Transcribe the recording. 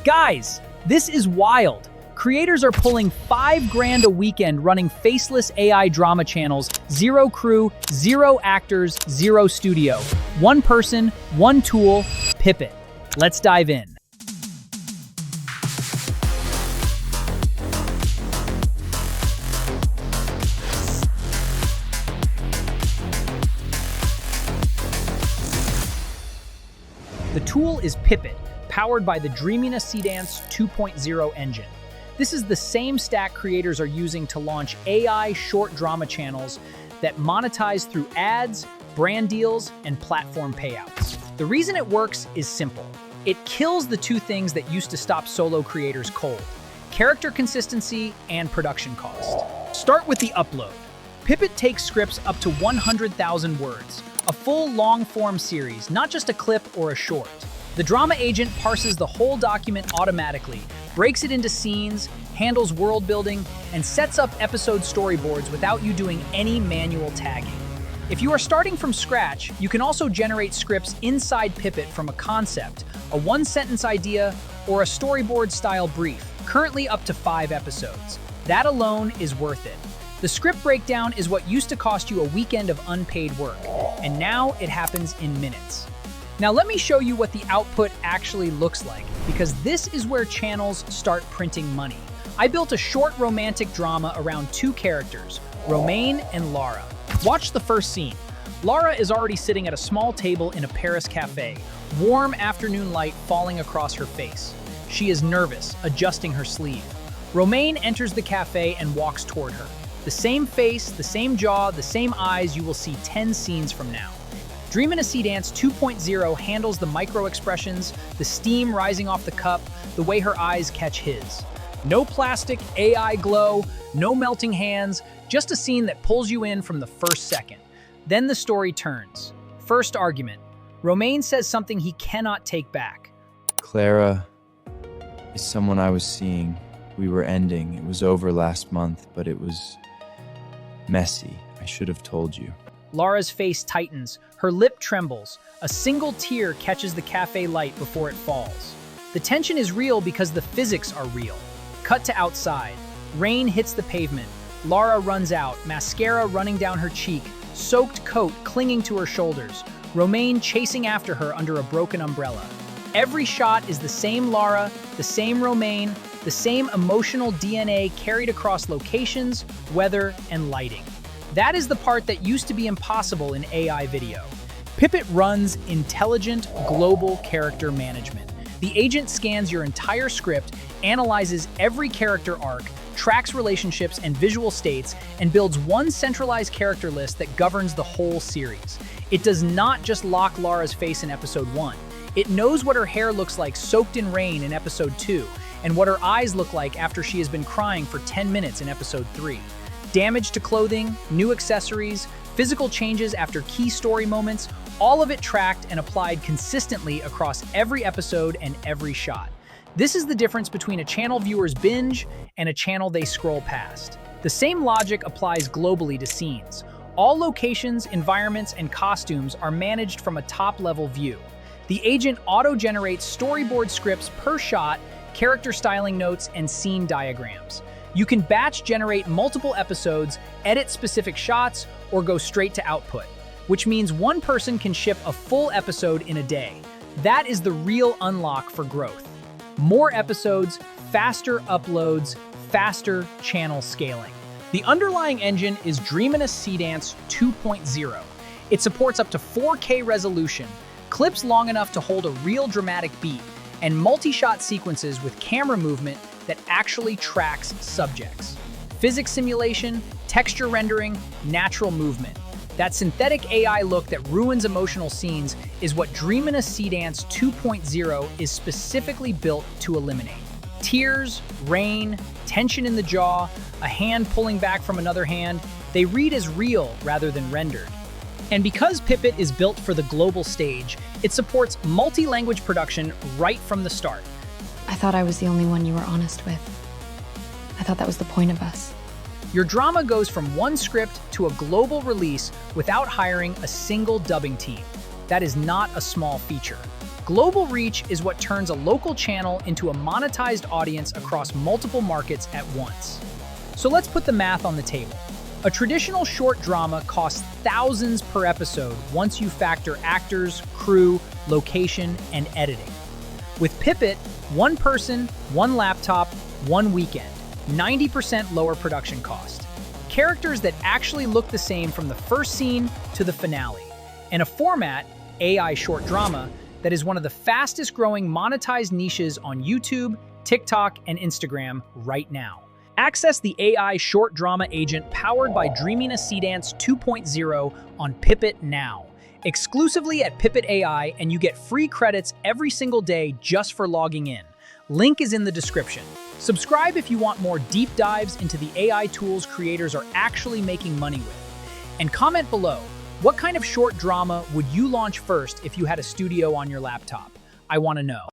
Guys, this is wild. Creators are pulling $5 grand a weekend running faceless AI drama channels, 0 crew, 0 actors, 0 studio. 1 person, 1 tool, Pippit. Let's dive in. The tool is Pippit, powered by the Dreamina Seedance 2.0 engine. This is the same stack creators are using to launch AI short drama channels that monetize through ads, brand deals, and platform payouts. The reason it works is simple. It kills the 2 things that used to stop solo creators cold: character consistency and production cost. Start with the upload. Pippit takes scripts up to 100,000 words, a full long-form series, not just a clip or a short. The drama agent parses the whole document automatically, breaks it into scenes, handles world building, and sets up episode storyboards without you doing any manual tagging. If you are starting from scratch, you can also generate scripts inside Pippit from a concept, a 1-sentence idea, or a storyboard-style brief, currently up to 5 episodes. That alone is worth it. The script breakdown is what used to cost you a weekend of unpaid work, and now it happens in minutes. Now let me show you what the output actually looks like, because this is where channels start printing money. I built a short romantic drama around 2 characters, Romain and Lara. Watch the first scene. Lara is already sitting at a small table in a Paris cafe, warm afternoon light falling across her face. She is nervous, adjusting her sleeve. Romain enters the cafe and walks toward her. The same face, the same jaw, the same eyes you will see 10 scenes from now. Dreamina Seedance 2.0 handles the micro-expressions, the steam rising off the cup, the way her eyes catch his. No plastic AI glow, no melting hands, just a scene that pulls you in from the first second. Then the story turns. First argument. Romain says something he cannot take back. Clara is someone I was seeing. We were ending. It was over last month, but it was messy. I should have told you. Lara's face tightens, her lip trembles. A single tear catches the cafe light before it falls. The tension is real because the physics are real. Cut to outside. Rain hits the pavement. Lara runs out, mascara running down her cheek, soaked coat clinging to her shoulders. Romain chasing after her under a broken umbrella. Every shot is the same Lara, the same Romain, the same emotional DNA carried across locations, weather, and lighting. That is the part that used to be impossible in AI video. Pippit runs intelligent global character management. The agent scans your entire script, analyzes every character arc, tracks relationships and visual states, and builds one centralized character list that governs the whole series. It does not just lock Lara's face in episode 1. It knows what her hair looks like soaked in rain in episode 2, and what her eyes look like after she has been crying for 10 minutes in episode 3. Damage to clothing, new accessories, physical changes after key story moments, all of it tracked and applied consistently across every episode and every shot. This is the difference between a channel viewer's binge and a channel they scroll past. The same logic applies globally to scenes. All locations, environments, and costumes are managed from a top-level view. The agent auto-generates storyboard scripts per shot, character styling notes, and scene diagrams. You can batch generate multiple episodes, edit specific shots, or go straight to output, which means one person can ship a full episode in a day. That is the real unlock for growth. More episodes, faster uploads, faster channel scaling. The underlying engine is Dreamina Seedance 2.0. It supports up to 4K resolution, clips long enough to hold a real dramatic beat, and multi-shot sequences with camera movement that actually tracks subjects. Physics simulation, texture rendering, natural movement. That synthetic AI look that ruins emotional scenes is what Dreamina Seedance 2.0 is specifically built to eliminate. Tears, rain, tension in the jaw, a hand pulling back from another hand, they read as real rather than rendered. And because Pippit is built for the global stage, it supports multi-language production right from the start. I thought I was the only one you were honest with. I thought that was the point of us. Your drama goes from one script to a global release without hiring a single dubbing team. That is not a small feature. Global reach is what turns a local channel into a monetized audience across multiple markets at once. So let's put the math on the table. A traditional short drama costs thousands per episode once you factor actors, crew, location, and editing. With Pippit, one person, one laptop, one weekend, 90% lower production cost. Characters that actually look the same from the first scene to the finale. And a format, AI short drama, that is one of the fastest growing monetized niches on YouTube, TikTok, and Instagram right now. Access the AI short drama agent powered by Dreamina Seedance 2.0 on Pippit now. Exclusively at Pippit AI, and you get free credits every single day just for logging in. Link is in the description. Subscribe if you want more deep dives into the AI tools creators are actually making money with. And comment below, what kind of short drama would you launch first if you had a studio on your laptop? I want to know.